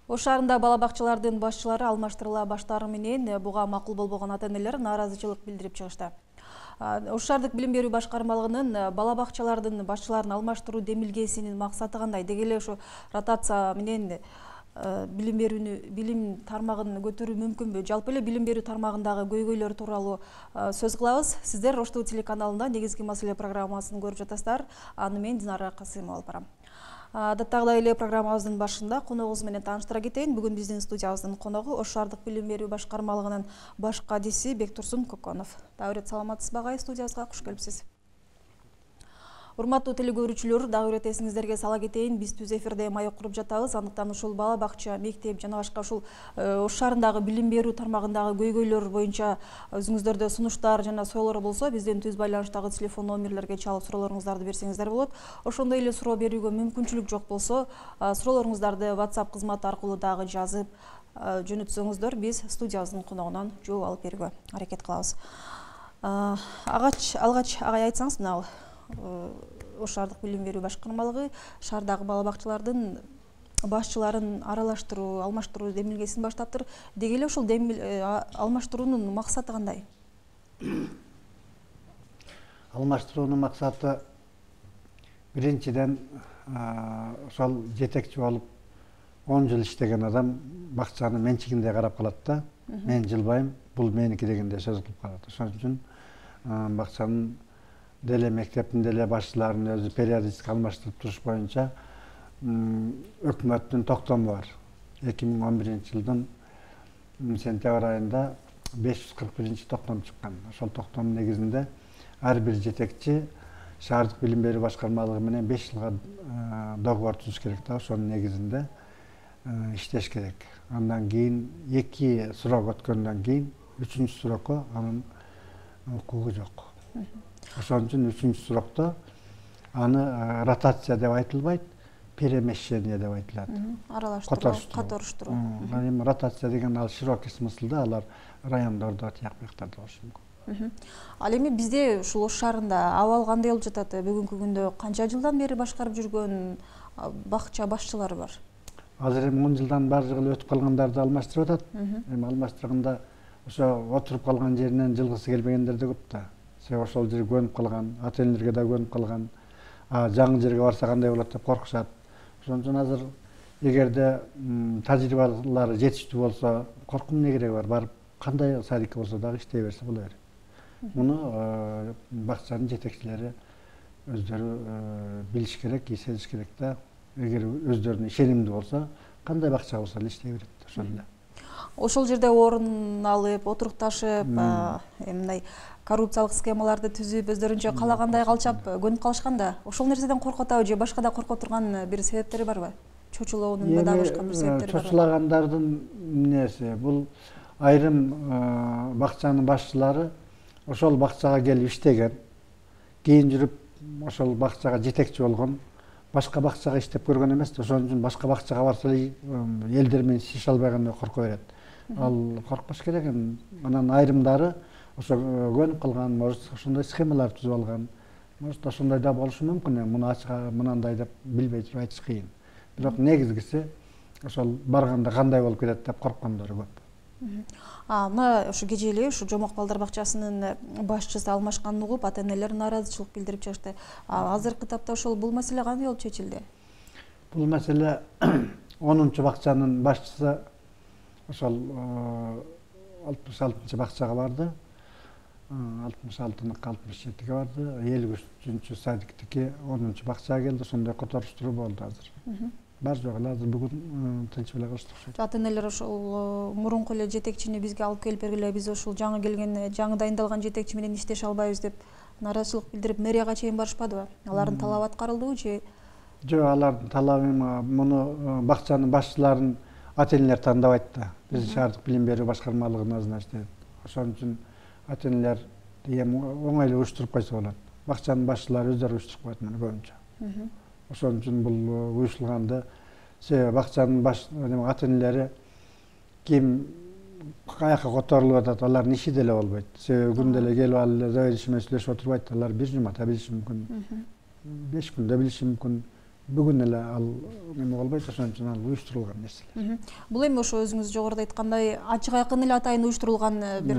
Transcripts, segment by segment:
Ош шаарында бала бакчалардын башчылары алмаштырыла баштаары менен буга макул болбогон ата-энелер нааразычылык билдирип чыгышты. Ош шаардык билим берүү башкармалыгынын бала бакчалардын башчыларын алмаштыруу демилгесинин максаты кандай? Деги эле ушу ротация менен билим тармагын көтөрүү мүмкүнбү? Жалпы эле билим берүү тармагындагы көйгөйлөр тууралуу сөз кылабыз. Сиздер Ош ТВ телеканалында негизги маселе программасын көрүп жатасыздар. Аны мен Динара Касымова алып барам. Даттагыдай эле программабыздын башында коногубуз менен тааныштыра кетейин. Бүгүн биздин студиябыздын коногу Ош шаардык билим берүү башкармалыгынын баш кадиси Бектурсун Көкөнов. Дагы ирет саламатсызбы агай, студиябызга куш келипсиз. Урматтуу телекөрүүчүлөр, дагы ирет эсиңиздерге сала кетейин. Биз түз эфирде маек куруп жатабыз. Андыктан ушул бала бакча, мектеп жана башка ушул Ош шаарындагы билим берүү тармагындагы көйгөйлөр боюнча өзүңүздөрдө сунуштар жана соолор болсо, бизден түз байланыштагы телефон номерлерге чалып суроолоруңуздарды берсеңиздер болот. Ошондой эле суроо берүүгө мүмкүнчүлүк жок болсо, суроолоруңуздарды WhatsApp кызматы аркылуу дагы жазып жөнөтсөңүздөр, биз студиябыздын коногунан жооп алып берүүгө аракет кылабыз. Алгач агай айтсаңыз, мына Ош шаардык билим берүү башкармалыгы шаардагы бала бакчалардын башчыларын аралаштыруу, алмаштыруу демилгесин баштаптыр. Деги эле ушул алмаштыруунун максаты кандай? Алмаштыруунун максаты биринчиден ошол жетекчи болуп 10 жыл иштеген адам бакчанын менчигинде карап калат да. Мен жылбайм, бул меники дегенде сөз кылып калат. Ошон үчүн бакчанын деле мектептин деле башчыларын өзү периодически алмаштырып туруш боюнча өкмөттүн токтому бар. 2011-жылдын сентябрь айында 541 токтом чыккан. Ошол токтомдун негизинде ар бир жетекчи шаардык билим берүү башкармалыгы менен 5 жылга договор түзүш керек да. Ошонун негизинде иштеш керек. Андан кийин 2 срок өткөндөн кийин 3-үнчү срокко анын укугу жок. Ошон үчүн 3-үнчү срокто аны ротация деп айтылбайт, перемещение деп айтылат. Катыштыруу. Эми ротация деген ал широкий смыслда, алар райондордо тияк бияктарда болушу мүмкүн. Ал эми бизде ушул Ош шаарында абал кандай болуп жатат? Бүгүнкү күндө канча жылдан бери башкарып жүргөн бакча башчылары бар? Азыр эми 10 жылдан баары жылы өтүп калгандарды алмаштырып атат. Эми алмаштырганда ошо отуруп калган жеринен жылгысы келбегендер да көп да. Ошол жер көнүп калган, ата-энелерге да көнүп калган. Жаңы жерге барса кандай болот деп коркушат. Ошон үчүн азыр эгерде тажрыйбалары жетиштүү болсо, коркуп эмне кереги бар? Барып кандай садикке болсо дагы иштей берсе боло берет. Муну бакчанын жетекчилери өздөрү билиш керек, сезиш керек да. Эгер өздөрүнө ишенимдүү болсо, кандай бакча болсо эле иштей берет. Ошол эле. Ошол жерде орун алып, отурукташып, мындай коррупциялык схемаларды түзүп, өздөрүнчө калагандай калчап көнүп калышканда, ошол нерседен коркуп атабы же башка да коркуп турган бир себептери барбы? Чочулоонун да башка бир себептери барбы? Чочулагандардын эмнеси? Бул айрым бакчанын башчылары ошол бакчага келип иштеген, кийин жүрүп ошол бакчага жетекчи болгон, башка бакчага иштеп көргөн эмес. Ошон үчүн башка бакчага барса элдер менен иштеше албайганда коркуп берет. Ал коркпош керек. Анан айрымдары ошо көнүп калган, может ошондой схемалар түзүп алган. Может ошондой да болушу мүмкүн. Муну ачык мынандай деп билбей туруп айтыш кыйын. Бирок негизгиси ошол барганда кандай болуп кетет деп корккондору көп. Мына ушу кечээ эле ушу Жомок балдар бакчасынын башчысы алмашканын угуп, ата-энелер нааразычылык билдирип чыгышты. Азыркы тапта ошол бул маселе кандай болуп чечилди? Бул маселе 10-бакчанын башчысы ошол 66-бакчага барды. 66-ныкы 67-ге барды. 53-чү садиктики 10-бакчага келди. Ошондой которуштуруу болду азыр. Бар жок эле азыр бүгүн тынч эле кылыштык. Ата-энелер ошол мурунку эле жетекчини бизге алып келип бергиле, биз ошол жаңы келген, жаңы дайындалган жетекчи менен иштеше албайбыз деп нааразычылык билдирип, мэрияга чейин барышпадыбы? Алардын талабы аткарылдыбы же? Жок, алардын талабы муну бакчанын башчыларын ата-энелер тандабайт да. Биз шаардык билим берүү башкармалыгына значит. Ошон үчүн ата-энелер эми оңой эле уюштуруп койсо болот. Бакчанын башчылары өздөрү уюштуруп коет муну көбүнчө. Ошон үчүн бул уюшулганды себеби бакчанын ата-энелери ким каяка которулуп атат, алардын иши деле болбойт. Себеби күндө эле келип алып эле заведующий менен сүйлөшүп отурбайт. Алар бир жумада билиши мүмкүн, 5 күндө билиши мүмкүн, бүгүн эле ал неме болбойт, ошон үчүн ал уюштурулган нерселер. Бул эми ошо өзүңүз жогоруда айткандай ачык айкын эле атайын уюштурулган бир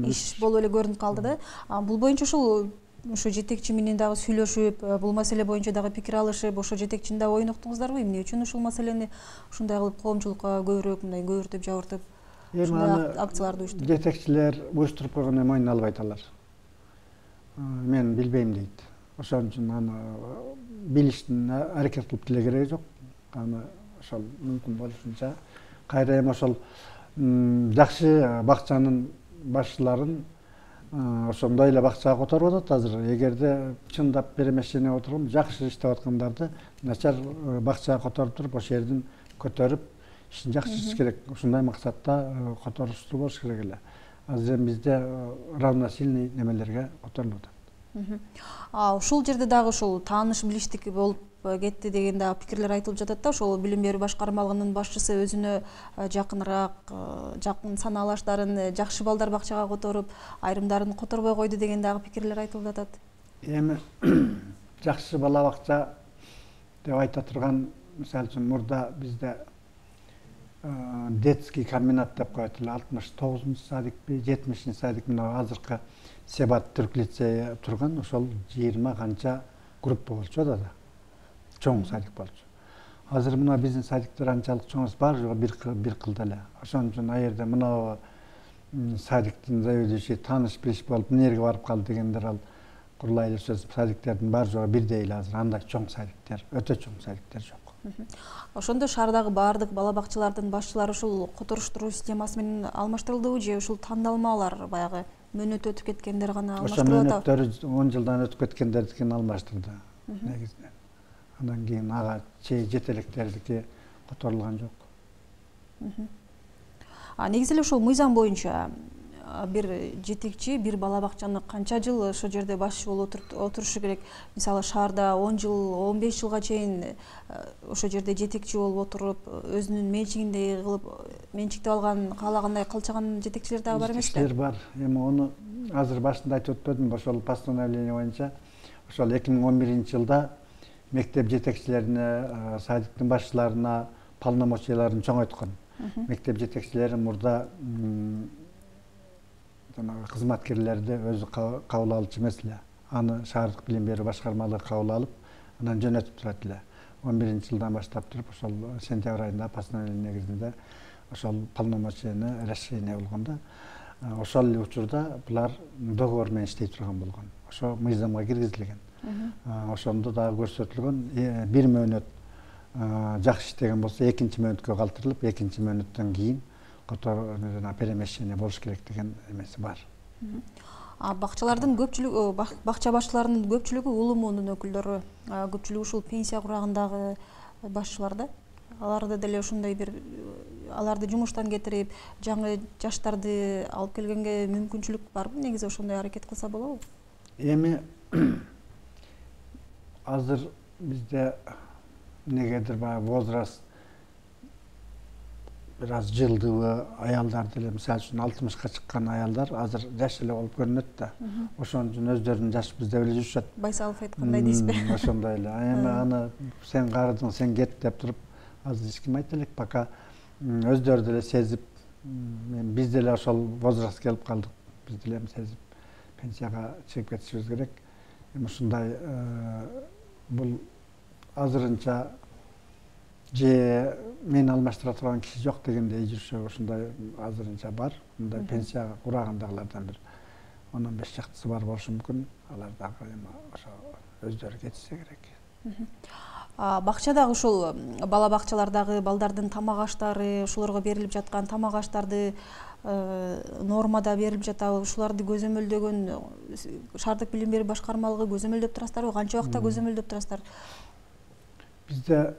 иш болуп эле көрүнүп калды да. Бул боюнча ушул ошо жетекчи менен дагы сүйлөшүп, бул маселе боюнча дагы пикир алышып, ошо жетекчини дагы ойноктуңуздарбы? Эмне үчүн ушул маселени ушундай кылып коомчулукка көбүрөөк мындай көбүртүп жабыртып ушундай акцияларды уюштуруп? Жетекчилер уюштуруп койгондо мойнуна албайт алар. Мен билбейм дейт. Ошон үчүн аны билиштин аракет кылып деле кереги жок. Аны ошол мүмкүн болушунча кайра эми ошол жакшы бакчанын башчыларын ошондой эле бакчага которуп атат азыр. Эгерде чындап перемещение отурган жакшы иштеп аткандарды начар бакчага которуп туруп, ошол жердин көтөрүп, ишин жакшы иштеш керек. Ушундай максатта которуштуу болуш керек эле. Азыр эми бизде равносильный немелерге которулуп атат. Ушул жерде дагы ушул тааныш билиштик болуп кетти деген дагы пикирлер айтылып жатат да. Ошол билим берүү башкармалыгынын башчысы өзүнө жакын санаалаштарын жакшы балдар бакчага которуп, айрымдарын которбой койду деген дагы пикирлер айтылып жатат. Эми жакшы бала бакча деп айта турган, мисалы үчүн мурда бизде детский комбинат деп коет эле, 69-садикпи, 70-садик, мына азыркы Себат Түрк лицейи турган, ошол 20 канча группа болчу да. Чоң садик болчу. Азыр мына биздин садиктер анчалык чоң эмес, баары бир кылда эле. Ошон үчүн ал жерде мына садиктин заведующий тааныш билиш болуп, эмнеге барып калды дегендер, ал курулай эле сөз, садиктердин баары жогу бирдей эле азыр. Андай чоң садиктер, өтө чоң садиктер жок. Ошондо шаардагы баардык бала бакчалардын башчылары ушул которуштуруу системасы менен алмаштырылдыбы же ушул тандалмалар баягы мөөнөт өтүп кеткендер гана алмаштырылып атабы? Ошо мөөнөттөр 10 жылдан өтүп кеткендердикин алмаштырды негизинен. Андан кийин ага жетелектердики которулган жок. Негизи эле ушул мыйзам боюнча бир жетекчи бир бала бакчаны канча жыл ошол жерде башчы болуп отурушу керек? Мисалы шаарда 10 жыл, 15 жылга чейин ошол жерде жетекчи болуп отуруп, өзүнүн менчигиндей кылып, менчиктеп алган, каалагандай кылчаган жетекчилер дагы бар эмеспи? Жетекчилер бар. Эми ону азыр башында айтып өтпөдүмбү? Ошол постановление боюнча ошол 2011-жылда мектеп жетекчилерине, садиктин башчыларына полномочияларын чоңойткон. Мектеп жетекчилери мурда кызматкерлерди өзү кабыл алчу эмес эле. Аны шаардык билим берүү башкармалыгы кабыл алып, анан жөнөтүп турат эле. 11-жылдан баштап туруп, ошол сентябрь айында постановление негизинде ошол полномочияны расширение болгон да. Ошол эле учурда булар договор менен иштей турган болгон. Ошо мыйзамга киргизилген. Ошондо дагы көрсөтүлгөн, бир мөөнөт жакшы иштеген болсо, экинчи мөөнөткө калтырылып, экинчи мөөнөттөн кийин перемещение болуш керек деген эмеси бар. Бакчалардын көпчүлүгү, бакча башчыларынын көпчүлүгү улумунун өкүлдөрү, көпчүлүгү ушул пенсия курагындагы башчылар да. Аларды деле ушундай бир, аларды жумуштан кетирип, жаңы жаштарды алып келгенге мүмкүнчүлүк барбы? Негизи ошондой аракет кылса болобу? Эми азыр бизде негедир баягы возраст бир аз жылдыбы аялдар деле, мисалы үчүн 60-ка чыккан аялдар азыр жаш эле болуп көрүнөт да. Ошон үчүн өздөрүнүн жаш бизде эле жүрүшөт. Байсалов айткандай дейсизби? Ошондой эле. Эми аны сен карыдың, сен кет деп туруп, азыр эч ким айта элек, пока өздөрү деле сезип, биз деле ошол возраст келип калдык. Биз деле сезип пенсияга чыгып кетишибиз керек. Эми ушундай бул азырынча же мени алмаштыра турган киши жок дегендей жүрүшө ушундай азырынча бар. Мындай пенсияга курагындагылардан бир 10-15 жактысы бар болушу мүмкүн. Алар дагы эми ошо өздөрү кетишсе керек. Бакчадагы ушул бала бакчалардагы балдардын тамак аштары, ушуларга берилип жаткан тамак аштарды нормада берилип жатабы? Ушуларды көзөмөлдөгөн шаардык билим берүү башкармалыгы көзөмөлдөп турасыздарбы? Канча убакта көзөмөлдөп турасыздар? Бизде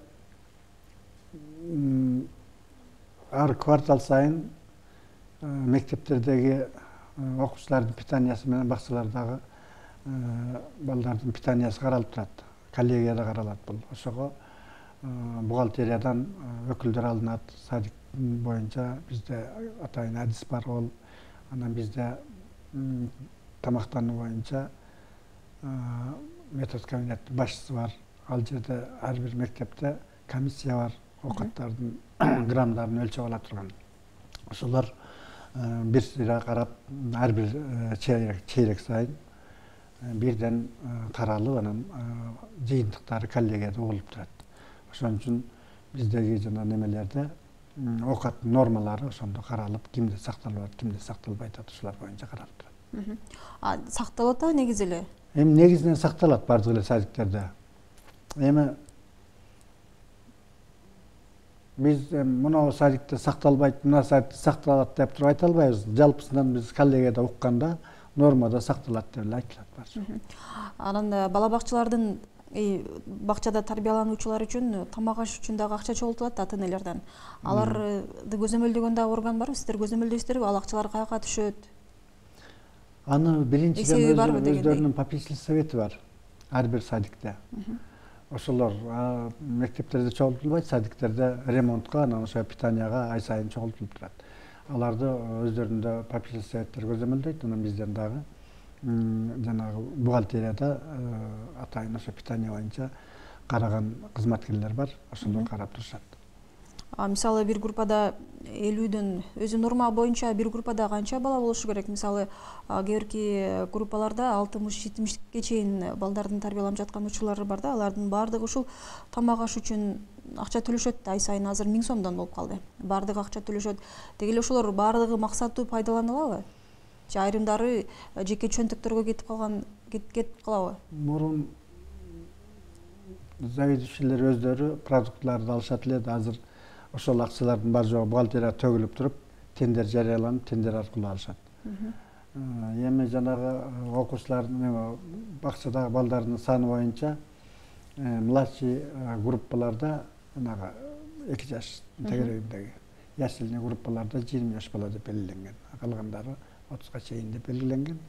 ар квартал сайын мектептердеги окуучулардын питаниясы менен бакчалардагы балдардын питаниясы каралып турат. Коллегияда каралат бул. Ошого бухгалтериядан өкүлдөр алынат. Садик боюнча бизде атайын адис бар, ол анан бизде тамактануу боюнча метод кабинет башчысы бар. ал жерде ар бир мектепте комиссия бар, оокаттардын граммдарын өлчөп ала турган. Ошолор бир сыйра карап, ар бир чейрек сайын бирден каралып, анан жыйынтыктары коллегияда угулуп турат. Ошон үчүн биздеги жана немелерде оокат нормалары ошондо каралып, кимде сакталып атат, кимде сакталбай атат, ушулар боюнча каралып турат. Сакталып атабы негизи эле? Эми негизинен сакталат бардык эле садиктерде. Эми биз мына садикте сакталбайт, мына садикте сакталат деп туруп айта албайбыз. Жалпысынан биз коллегияда укканда нормада сакталат деп эле айтылат баары. Анан бала бакчалардын бакчада тарбиялануучулар үчүн тамак аш үчүн дагы акча чогултулат ата-энелерден. Аларды көзөмөлдөгөн дагы орган барбы? Сиздер көзөмөлдөйсүзөрбү? Ал акчалар каяка түшөт? Аны биринчиден өздөрүнүн попечительский совети бар ар бир садикте. Ошолор мектептерде чогултулбайт, садиктерде ремонтко, анан ошо питанияга ай сайын чогултулуп турат. Аларды өздөрүндө попечительский советтер көзөмөлдөйт, анан бизден дагы жанагы бухгалтерияда атайын ошо питания боюнча караган кызматкерлер бар, ошолор карап турушат. Мисалы бир группада 50дөн өзү норма боюнча бир группада канча бала болушу керек? Мисалы кээ бирки группаларда 60-70ке чейин балдардын тарбияланып жаткан учурлары бар да, алардын баардыгы ушул тамак аш үчүн акча төлөшөт. Ай сайын азыр 1000 сомдон болуп калды. Баардыгы акча төлөшөт. Деги эле ошолор баардыгы максаттуу пайдаланылабы? Же айрымдары жеке чөнтөктөргө кетип калабы? Мурун заведующийлер өздөрү продуктларды алышат эле, азыр ошол акчалардын бар жогу бухгалтерияга төгүлүп туруп, тендер жарыяланып, тендер аркылуу алышат. Эми жанагы окуучулардын, бакчадагы балдардын саны боюнча младший группаларда жанагы 2 жаш тегерегиндеги яшилный группаларда 20 жаш бала деп белгиленген. Калгандары 30га чейин деп белгиленген.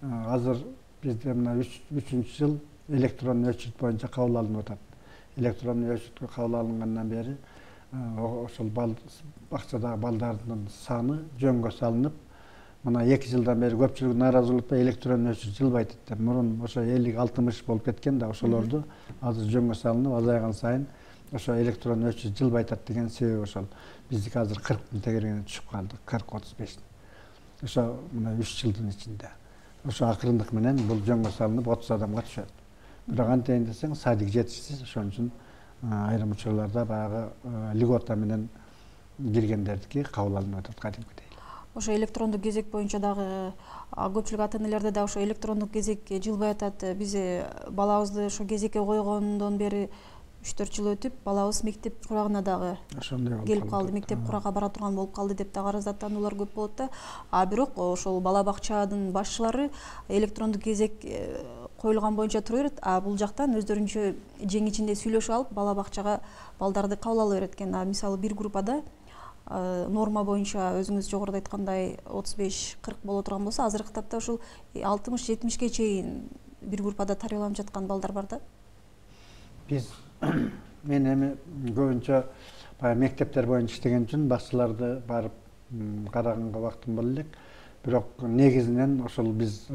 Азыр бизде мына 3-жыл электрондуу өчүт боюнча кабыл алынып атат. Электрондуу өчүткө кабыл алынгандан бери ошол бакчадагы балдардын саны жөнгө салынып, мына 2 жылдан бери көпчүлүк нааразылыкта электрондуу өчүт жылбайт деп. Мурун ошо 50-60 болуп кеткен да, ошолорду азыр жөнгө салынып, азайган сайын ошо электрондуу өчүт жылбай атат деген себеби ошол. Биздики азыр 40 тегерегине түшүп калды, 40-35. Ошо мына 3 жылдын ичинде. Ошо акырындык менен бул жөнгө салынып 30 адамга түшөт. Бирок антейин десең, садик жетишсиз, ошон үчүн айрым учурларда баягы льгота менен киргендердики кабыл алынып атат кадимкидей. Ошо электрондук кезек боюнча дагы көпчүлүк ата-энелерде да ошо электрондук кезек жылбай атат. Биз балабызды ошо кезекке койгондон бери 3-4 жыл өтүп, балабыз мектеп курагына дагы келип калды, мектеп курага бара турган болуп калды деп дагы арыздаттануулар көп болот да. Бирок ошол бала бакчанын башчылары электрондук кезек коюлган боюнча тура берет. Бул жактан өздөрүнчө жең ичинде сүйлөшүп алып, бала бакчага балдарды кабыл ала берет экен. Мисалы бир группада норма боюнча өзүңүз жогоруда айткандай 35-40 боло турган болсо, азыркы тапта ушул 60-70ке чейин бир группада тарбияланып жаткан балдар бар да. Мен эми көбүнчө мектептер боюнча иштеген үчүн бакчаларды барып караганга убактым боло элек. Бирок негизинен ошол биз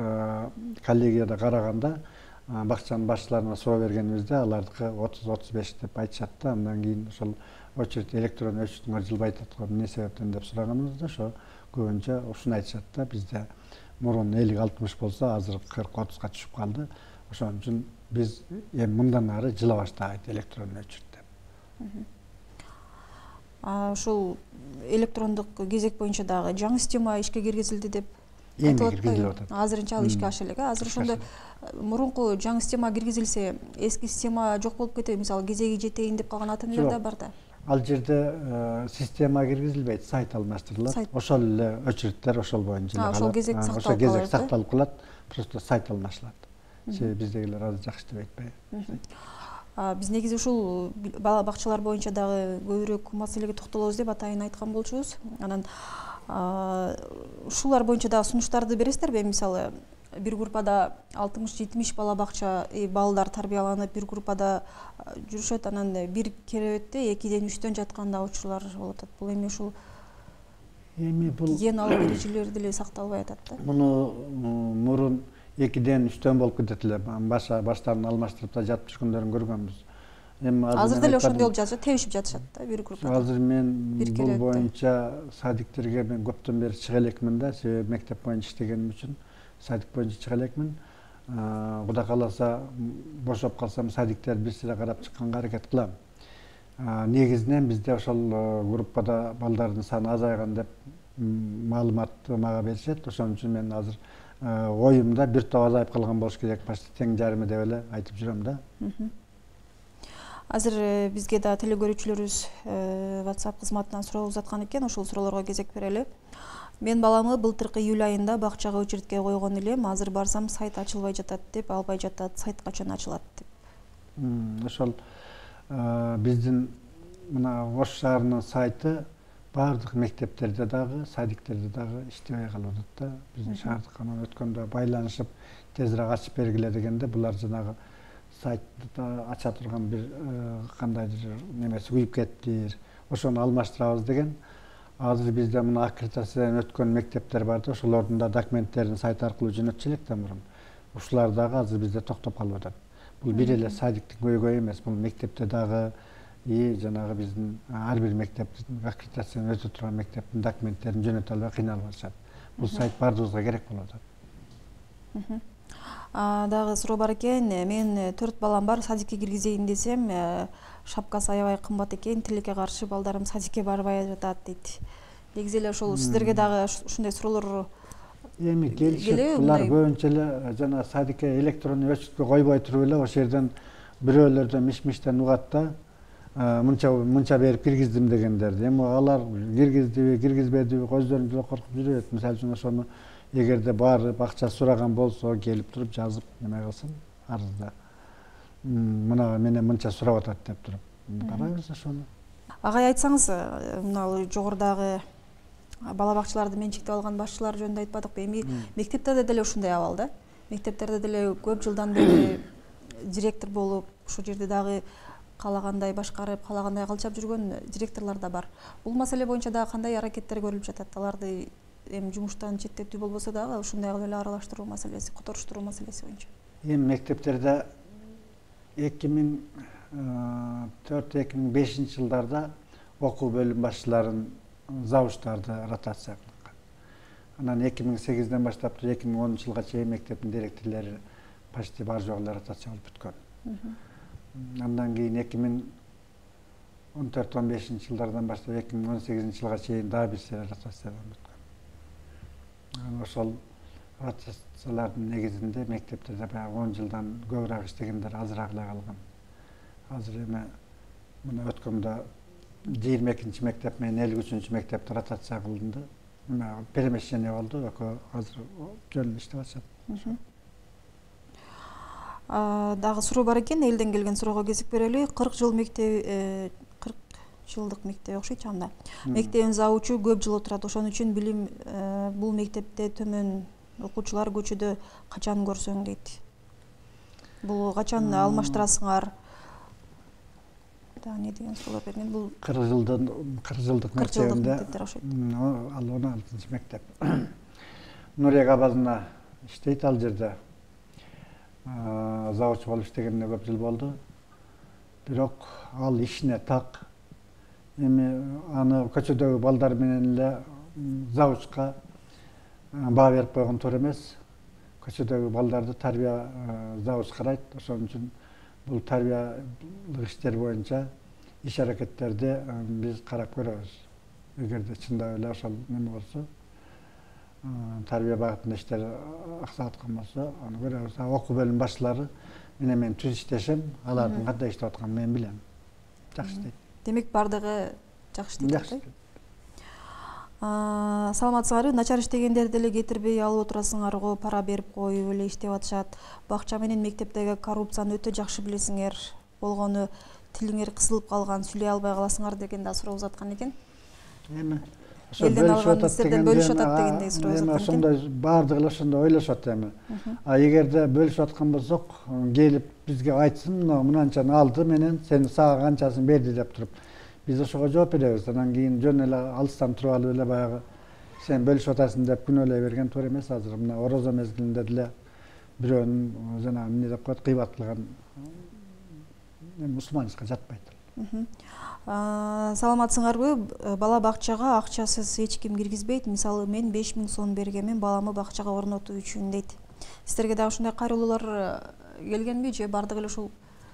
коллегияда караганда бакчанын башчыларына суроо бергенибизде алардыкы 30-35 деп айтышат да. Андан кийин ошол очередь электрондуу өчүтүңөр жылбай атат го, эмне себептен деп сураганыбызда ошо көбүнчө ушуну айтышат да. Бизде мурун 50-60 болсо, азыр 40-30га түшүп калды. Ошон үчүн биз эми мындан ары жыла баштайт электрондуу өчүт деп. Ушул электрондук кезек боюнча дагы жаңы система ишке киргизилди деп айтылып атат. Азырынча ал ишке аша элек. Азыр ошондо мурунку жаңы система киргизилсе, эски система жок болуп кетеби? Мисалы кезеги жетейин деп калган ата-энелер да бар да. Ал жерде система киргизилбейт, сайт алмаштырылат. Ошол эле өчүрүттөр ошол боюнча эле калат. Ошол кезек сакталып калат. Кезек сакталып калат, просто сайт алмашылат. Биздегилер азыр жакшы деп айтпайбы. Биз негизи ушул бала бакчалар боюнча дагы көбүрөөк маселеге токтолобуз деп атайын айткан болчубуз. Анан ушулар боюнча дагы сунуштарды бересиздерби? Мисалы бир группада 60-70 бала бакча балдар тарбияланып, бир группада жүрүшөт, анан бир керебетте 2-ден 3-төн жаткан да учурлар болуп атат. Бул эми ушул бул гигиеналык эрежелер деле сакталбай атат да. Муну мурун 2ден 3ден болуп кетет эле. Баштарын алмаштырып да жатып жүргөндөрүн көргөнбүз. Эми азыр деле ошондой болуп жатышат, тебишип жатышат да бир группада. Азыр мен бул боюнча садиктерге мен көптөн бери чыга элекмин да, себеби мектеп боюнча иштегеним үчүн садик боюнча чыга элекмин. Кудай кааласа бошоп калсам садиктер бир сыйра карап чыкканга аракет кылам. Негизинен бизде ошол группада балдардын саны азайган деп маалыматты мага беришет. Ошон үчүн мен азыр оюмда бир топ азайып калган болуш керек, почти тең жарымы деп эле айтып жүрөм да. Азыр бизге да телегөрүүчүлөрүбүз WhatsApp кызматынан суроо узаткан экен, ошол суроолорго кезек берели. Мен баламы былтыркы июль айында бакчага очередке койгон элем, азыр барсам сайт ачылбай жатат деп, албай жатат. Сайт качан ачылат деп. Ошол биздин мына Ош шаарынын сайты баардык мектептерде дагы, садиктерде дагы иштебей калып атат да. Биздин шаардыкка өткөндө байланышып тезирээк ачып бергиле дегенде булар жанагы сайтты ача турган бир кандайдыр немеси күйүп кетиптир. Ошону алмаштырабыз деген. Азыр бизде мына аккредитациядан өткөн мектептер бар да, ошолордун да документтерин сайт аркылуу жөнөтчү элек да мурун. Ушулар дагы азыр бизде токтоп калып атат. Бул бир эле садиктин көйгөйү эмес, бул мектепте дагы жанагы биздин ар бир мектептин аккредитациядан өтө турган мектептин документтерин жөнөтө албай кыйналып атышат. Бул сайт баардыгыбызга керек болуп атат. Дагы суроо бар экен. Мен 4 балам бар, садикке киргизейин десем, шапкасы аябай кымбат экен, тилекке каршы балдарым садикке барбай жатат дейт. Негизи эле ошол сиздерге дагы ушундай суроолор эми келишет. Булар көбүнчө эле жана садикке электронный өчүткө койбой туруп эле ошол жерден бирөөлөрдөн миш-миштен угат да, мынча берип киргиздим дегендерди. Эми алар киргиздиби, киргизбедиби, көздөрүн деле коркуп жүрөт. Мисалы үчүн ошону эгерде барып акча сураган болсо, келип туруп жазып неме кылсын арызда. Мына менен мынча сурап атат деп туруп. Карайбыз ошону. Агай айтсаңыз, мына жогорудагы бала бакчаларды менчиктеп алган башчылар жөнүндө айтпадыкпы? Эми мектептерде деле ушундай абал да. Мектептерде деле көп жылдан бери директор болуп, ошол жерде дагы каалагандай башкарып, каалагандай калчап жүргөн директорлор да бар. Бул маселе боюнча дагы кандай аракеттер көрүлүп жатат? Аларды эми жумуштан четтетүү болбосо дагы ушундай кылып эле аралаштыруу маселеси, которуштуруу маселеси боюнча. Эми мектептерде 2004-2005 жылдарда окуу бөлүм башчыларын завучтарды ротация кылган. Анан 2008-ден баштап 2010 жылга чейин мектептин директорлору почти бар жок эле ротация болуп бүткөн. Андан кийин 2014-15 жылдардан баштап 2018 жылга чейин дагы бир сыйра ротация болуп бүткөн. Ошол ротациялардын негизинде мектептерде баягы 10 жылдан көбүрөөк иштегендер азыраак эле калган. Азыр эми мына өткөндө 22 мектеп менен 53 мектепте ротация кылынды. Перемещение болду, экөө азыр жөн иштеп атышат. Дагы суроо бар экен, элден келген суроого кезек берели. 40 жыл мектеп 40 жылдык мектеп окшойт анда. Мектебин завучу көп жыл отурат. Ошон үчүн билим бул мектепте төмөн окуучулар көчүдө качан көрсөң дейт. Бул качан алмаштырасыңар? Да, не деген суроолор берген. Бул 40 жылдык мектебинде ал 16 мектеп. Нурия базына иштейт ал жерде. Завуч болуп иштегенине көп жыл болду. Бирок ал ишине так. Эми аны көчөдөгү балдар менен эле завучка баа берип койгон туура эмес. Көчөдөгү балдарды тарбия завуч карайт. Ошон үчүн бул тарбиялык иштер боюнча иш аракеттерди биз карап көрөбүз. Эгерде чындап эле ошол неме болсо, тарбия багытында иштер аксаткан болсо, аны көрөбүз. Окуу бөлүм башчылары менен мен түз иштешем, алардын кандай иштеп атканын мен билем. Жакшы иштейт. Демек бардыгы жакшы иштейт. Саламатсыңарбы? Начар иштегендерди деле кетирбей алып отурасыңарго, пара берип коюп эле иштеп атышат. Бакча менен мектептеги коррупцияны өтө жакшы билесиңер. Болгону тилиңер кысылып калган, сүйлөй албай каласыңар деген да суроо узаткан экен. Эми элден алган сиздерден бөлүшүп атат дегендей суроо узаткан экен. Ошондой бардыгы эле ошондой ойлошот эми. Эгерде бөлүшүп аткан болсок, келип бизге айтсын, мынанчаны алды менен сен сага канчасын берди деп туруп. Биз ошого жооп беребиз. Анан кийин жөн эле алыстан туруп алып эле баягы сен бөлүшүп атасың деп күнөөлөй берген туура эмес. Азыр мына орозо мезгилинде деле бирөөнүн жанагы эмне деп коет кыйбат кылган мусулман ишке жатпайт. Саламатсыңарбы? Бала бакчага акчасыз эч ким киргизбейт. Мисалы мен 5000 сом бергенмин баламы бакчага орнотуу үчүн дейт. Сиздерге дагы ушундай кайрылуулар келгенби же бардыгы эле ушул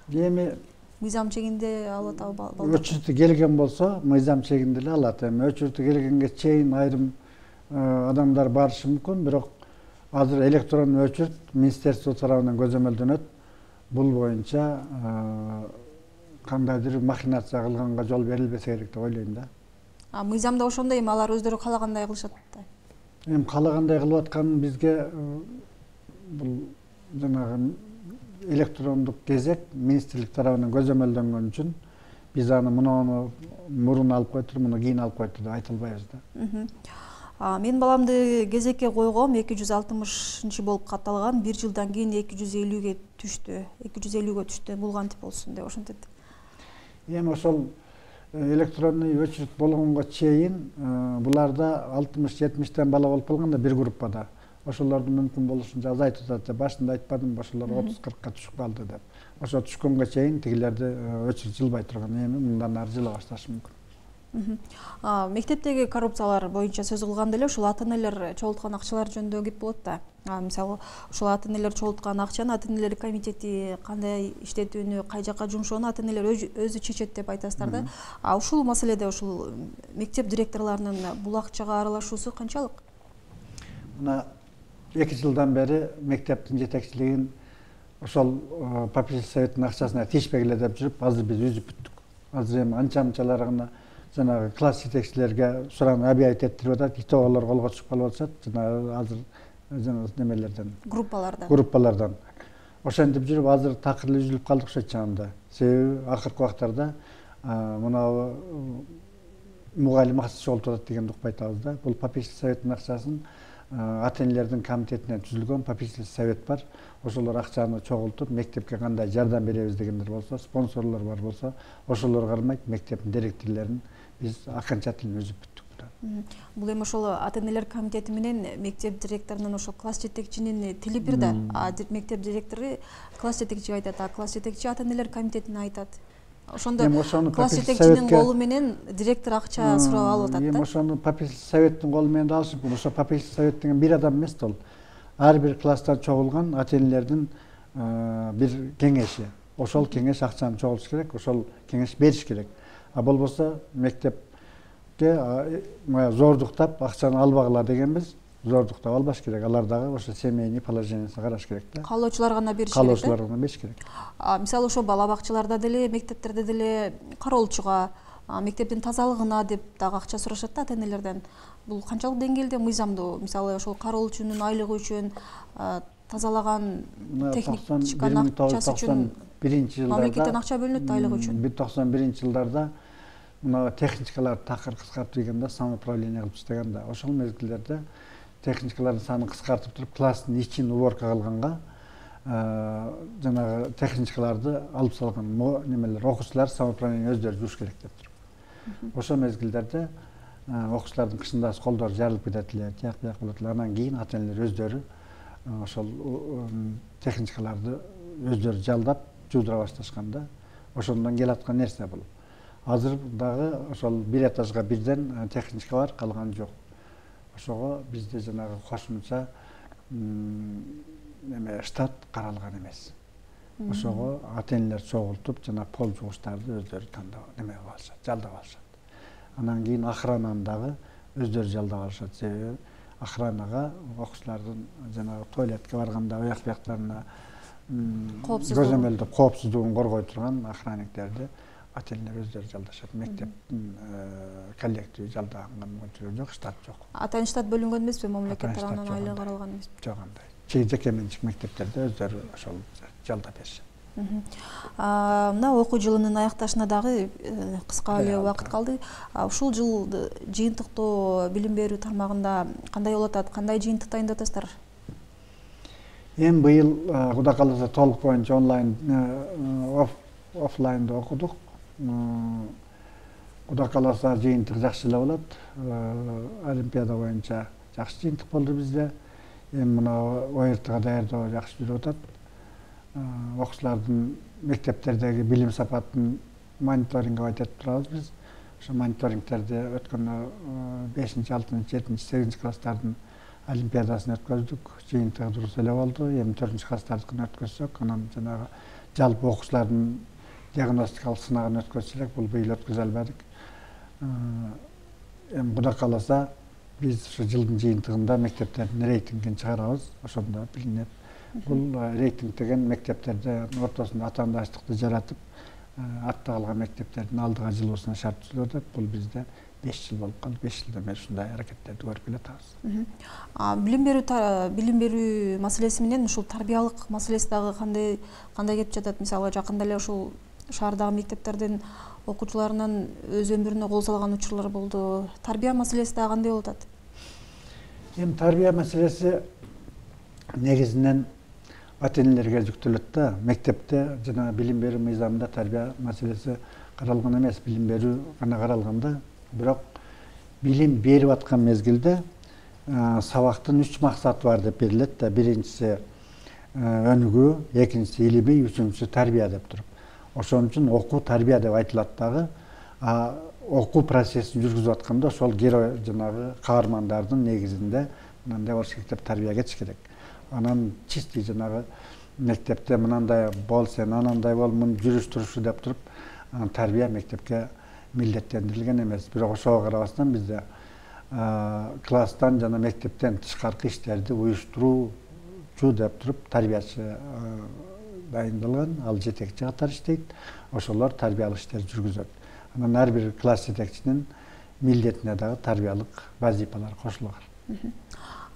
Эми мыйзам чегинде алып атабы? өчүртү келген болсо мыйзам чегинде эле алат. Эми өчүртү келгенге чейин айрым адамдар барышы мүмкүн, бирок азыр электрон өчүрт министерство тарабынан көзөмөлдөнөт. Бул боюнча кандайдыр махинация кылганга жол берилбесе керек деп ойлойм да. Мыйзамда ошондой эми алар өздөрү каалагандай кылышат да. Эми каалагандай кылып аткан бизге бул жанагы электрондук кезек министрлик тарабынан көзөмөлдөнгөн үчүн биз аны муну мурун алып койтур, муну кийин алып койтур деп айта албайбыз да. Мен баламды кезекке койгом 260 болуп катталган, 1 жылдан кийин 250ге түштү. 250ге түштү. Бул кантип болсун деп ошентет. Эми ошол электронный өчүрт болгонго чейин буларда 60-70тен бала болуп калганда бир группада. Ошолорду мүмкүн болушунча азайтып атат. Башында айтпадым, ошолор 30-40ка түшүп калды деп. Ошо түшкөнгө чейин тигилерди өчүрт жылбай турган, эми мындан ары жыла башташы мүмкүн. Мектептеги коррупциялар боюнча сөз кылганда эле ушул ата-энелер чогулткан акчалар жөнүндө кеп болот да. Мисалы, ушул ата-энелер чогулткан акчаны ата-энелер комитети кандай иштетүүнү, кай жака жумшоону ата-энелер өзү чечет деп айтасыздар да. Ушул маселеде ушул мектеп директорлорунун бул акчага аралашуусу канчалык? Мына 2 жылдан бери мектептин жетекчилигин ошол попечительский советтин акчасына тийишпегиле деп жүрүп, азыр биз үзүп бүттүк. Азыр эми анча-мынчалар гана жанагы класс жетекчилерге сураны объявить этирип атат, итоголор колго түшүп калып атышат. Жанагы азыр жанагы немелерден, группалардан. Ошентип жүрүп азыр такыр эле үзүлүп калдык ошо чагында. Себеби акыркы убактарда мына мугалим акча чогултуп атат дегенди укпай атабыз да. Бул попечительский советтин акчасын ата-энелердин комитетинен түзүлгөн попечительский совет бар. Ошолор акчаны чогултуп, мектепке кандай жардам беребиз дегендер болсо, спонсорлор бар болсо, ошолор кармайт, мектептин директорлорун биз окончательно үзүп бүттүк. Бул эми ошол ата-энелер комитети менен мектеп директорунун ошол класс жетекчинин тили бир да. Мектеп директору класс жетекчиге айтат, а класс жетекчи ата-энелер комитетине айтат. Ошондо класс жетекчинин колу менен директор акча сурап алып атат да. Эми ошону попечительский советтин колу менен да алышып, ошо попечительский совет деген бир адам эмес да ол. Ар бир класстан чогулган ата-энелердин бир кеңеши. Ошол кеңеш акчаны чогултуш керек, ошол кеңеш бериш керек. А болбосо мектепке зордуктап акчаны албагыла дегенбиз, зордуктап албаш керек. Алар дагы ошо семейный положениясын караш керек да. Каалоочулар гана бериш керек да. Каалоочулар гана бериш керек. Мисалы ошо бала бакчаларда деле, мектептерде деле кароолчуга, мектептин тазалыгына деп дагы акча сурашат да ата-энелерден. Бул канчалык деңгээлде мыйзамдуу? Мисалы ошол кароолчунун айлыгы үчүн, тазалаган техниканын акчасы үчүн мамлекеттен акча бөлүнөт айлыгы үчүн. 91-жылдарда мына техникалар такыр кыскартып дегенде самоуправление кылып иштеген да. Ошол мезгилдерде техникалардын санын кыскартып туруп, класстын ичин уборка кылганга жанагы техникаларды алып салган немелер, окуучулар самоуправление өздөрү жууш керек деп туруп. Ошол мезгилдерде окуучулардын кышындагы колдору жарылып кетет эле, тияк-бияк болот эле. Анан кийин ата-энелер өздөрү ошол техникаларды өздөрү жалдап жуудура башташкан да. Ошондон келаткан нерсе бул. Азыр дагы ошол бир этажга бирден техника бар, калган жок. Ошого бизде жанагы кошумча штат каралган эмес. Ошого ата-энелер чогултуп, жана пол жугучтарды өздөрү тандап кылып алышат, жалдап алышат. Анан кийин охрананы дагы өздөрү жалдап алышат. Себеби охранага окуучулардын жанагы туалетке барганда аяк бияктарына көзөмөлдөп коопсуздугун коргой турган охранниктерди ата-энелер өздөрү жалдашат. Мектептин коллективи жалдаганга мүмкүнчүлүгү жок, штат жок. Ата-эне штат бөлүнгөн эмеспи, мамлекет тарабынан айлык каралган эмеспи? Жок андай. Жеке менчик мектептерде өздөрү ошол жалдап беришет. Мына окуу жылынын аякташына дагы кыска эле убакыт калды. Ушул жыл жыйынтыктоо билим берүү тармагында кандай болуп атат? Кандай жыйынтык дайындап атасыздар? Эми быйыл Кудай кааласа толук боюнча онлайн, офлайнда окудук. Кудай кааласа жыйынтык жакшы эле болот. Олимпиада боюнча жакшы жыйынтык болду бизде. эми мына ОРТга даярдоо жакшы жүрүп атат. Окуучулардын мектептердеги билим сапатын мониторинг айтып турабыз биз. Ошо мониторингтерди өткөн 5-6, 7, 8 класстардын олимпиадасын өткөздүк. Жыйынтыгы дурус эле болду. Эми 4-класстардыкын өткөзсөк, анан жанагы жалпы окуучулардын диагностикалык сынагын өткөзсөк, бул быйыл өткөзө албадык. Эми Кудай кааласа биз ушу жылдын жыйынтыгында мектептердин рейтингин чыгарабыз. Ошондо билинет. Бул рейтинг деген мектептерде ортосунда атаандаштыкты жаратып, атта калган мектептердин алдыга жылуусуна шарт түзүлүп атат. Бул бизде 5 жыл болуп калды. 5 жылдан бери ушундай аракеттерди көрүп келатабыз. Билим берүү маселеси менен ушул тарбиялык маселеси дагы кандай кетип жатат? Мисалы жакында эле ушул шаардагы мектептердин окуучуларынан өз өмүрүнө кол салган учурлар болду. Тарбия маселеси дагы кандай болуп атат? Эми тарбия маселеси негизинен ата-энелерге жүктөлөт да. Мектепте жана билим берүү мыйзамында тарбия маселеси каралган эмес, билим берүү гана каралган да. Бирок билим берип аткан мезгилде сабактын 3 максаты бар деп берилет да. Биринчиси өнүгүү, экинчиси илимий, үчүнчүсү тарбия деп туруп. Ошон үчүн окуу тарбия деп айтылат дагы. Окуу процессин жүргүзүп атканда ошол герой жанагы каармандардын негизинде мындай болуш керек деп тарбия кетиш керек. Анан чисти жанагы мектепте мынандай бол, сен анандай бол, мун жүрүш турушу деп туруп тарбия мектепке милдеттендирилген эмес. Бирок ошого карабастан бизде класстан жана мектептен тышкаркы иштерди уюштуруучу деп туруп тарбиячы дайындалган, ал жетекчи катары иштейт. Ошолор тарбиялык иштерди жүргүзөт. Анан ар бир класс жетекчинин милдетине дагы тарбиялык вазифалар кошулган.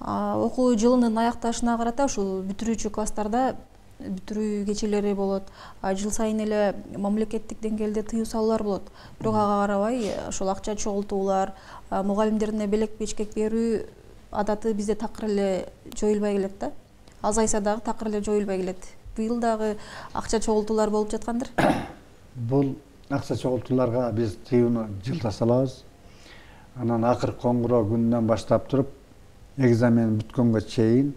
Окуу жылынын аякташына карата ушул бүтүрүүчү класстарда бүтүрүү кечелери болот. Жыл сайын эле мамлекеттик деңгээлде тыюу салуулар болот. Бирок ага карабай ошол акча чогултуулар, мугалимдерине белек бечкек берүү адаты бизде такыр эле жоюлбай келет да. Азайса дагы такыр эле жоюлбай келет. Быйыл дагы акча чогултуулар болуп жаткандыр. Бул акча чогултууларга биз тыюуну жылда салабыз. Анан акыркы коңгуроо күнүнөн баштап туруп экзамен бүткөнгө чейин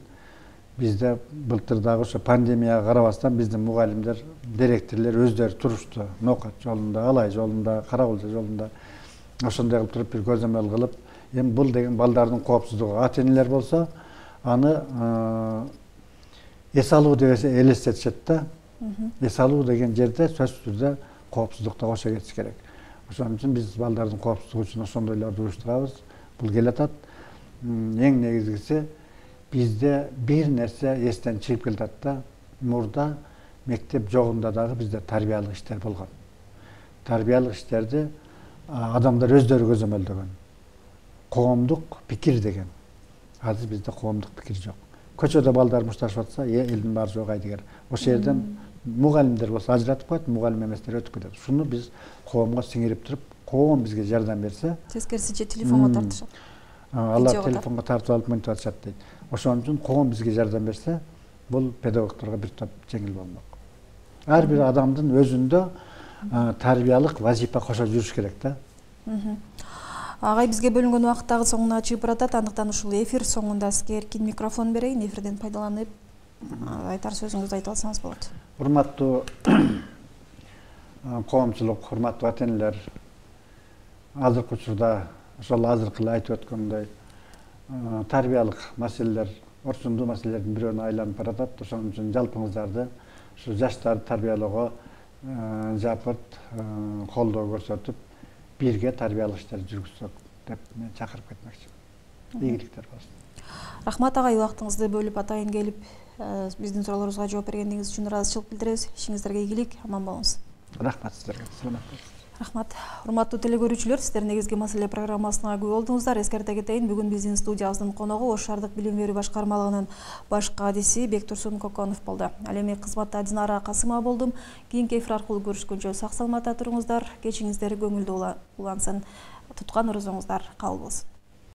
бизде былтыр дагы ошо пандемияга карабастан биздин мугалимдер, директорлор өздөрү турушту. Нокат жолунда, Алай жолунда, Каракулча жолунда ошондой кылып туруп бир көзөмөл кылып, эми бул деген балдардын коопсуздугу. Ата-энелер болсо аны эс алуу деп элестетишет да. Эс алуу деген жерде сөзсүз түрдө коопсуздукта кошо кетиш керек. Ошон үчүн биз балдардын коопсуздугу үчүн ошондойлорду уюштурабыз. Бул келатат. Эң негизгиси бизде бир нерсе эстен чыгып келатат да. Мурда мектеп жогунда дагы бизде тарбиялык иштер болгон. Тарбиялык иштерди адамдар өздөрү көзөмөлдөгөн. Коомдук пикир деген. Азыр бизде коомдук пикир жок. Көчөдө балдар мушташып атса, элдин баары жогайдыгер. Ошол жерден мугалимдер болсо ажыратып коет, мугалим эместер өтүп кетет. Шуну биз коомго сиңирип туруп, коом бизге жардам берсе, тескерисинче телефонго тартышат. Алар телефонго тартып алып мынтип атышат дейт. Ошон үчүн коом бизге жардам берсе, бул педагогдорго бир топ жеңил болмок. Ар бир адамдын өзүндө тарбиялык вазифа кошо жүрүш керек да. Агай, бизге бөлүнгөн убакыт дагы соңуна чыгып баратат. Андыктан ушул эфир соңунда сизге эркин микрофон берейин. Эфирден пайдаланып айтар сөзүңүздү айтып алсаңыз болот. Урматтуу коомчулук, урматтуу ата-энелер, азыркы учурда ошол азыркы эле айтып өткөндөй тарбиялык маселелер, орчундуу маселелердин бирөөнө айланып баратат. Ошон үчүн жалпыңыздарды ушу жаштарды тарбиялоого жапырт колдоо көрсөтүп, бирге тарбиялык иштерди жүргүзсөк деп мен чакырып кетмекчимин. Ийгиликтер болсун. Рахмат агай, убактыңызды бөлүп атайын келип биздин суроолорубузга жооп бергениңиз үчүн ыраазычылык билдиребиз. Ишиңиздерге ийгилик, аман болуңуз. Рахмат сиздерге. Саламат болуңуз. Рахмат. Урматтуу телекөрүүчүлөр, сиздер негизги маселе программасына күбө болдуңуздар. Эскерте кетейин, бүгүн биздин студиябыздын коногу Ош шаардык билим берүү башкармалыгынын баш кадиси Бектурсун Коконов болду. Ал эми кызматта Динара Касымова болдум. Кийинки эфир аркылуу көрүшкөнчө сак саламатта туруңуздар. Кечиңиздер көңүлдүү улансын. Туткан орозоңуздар кабыл болсун.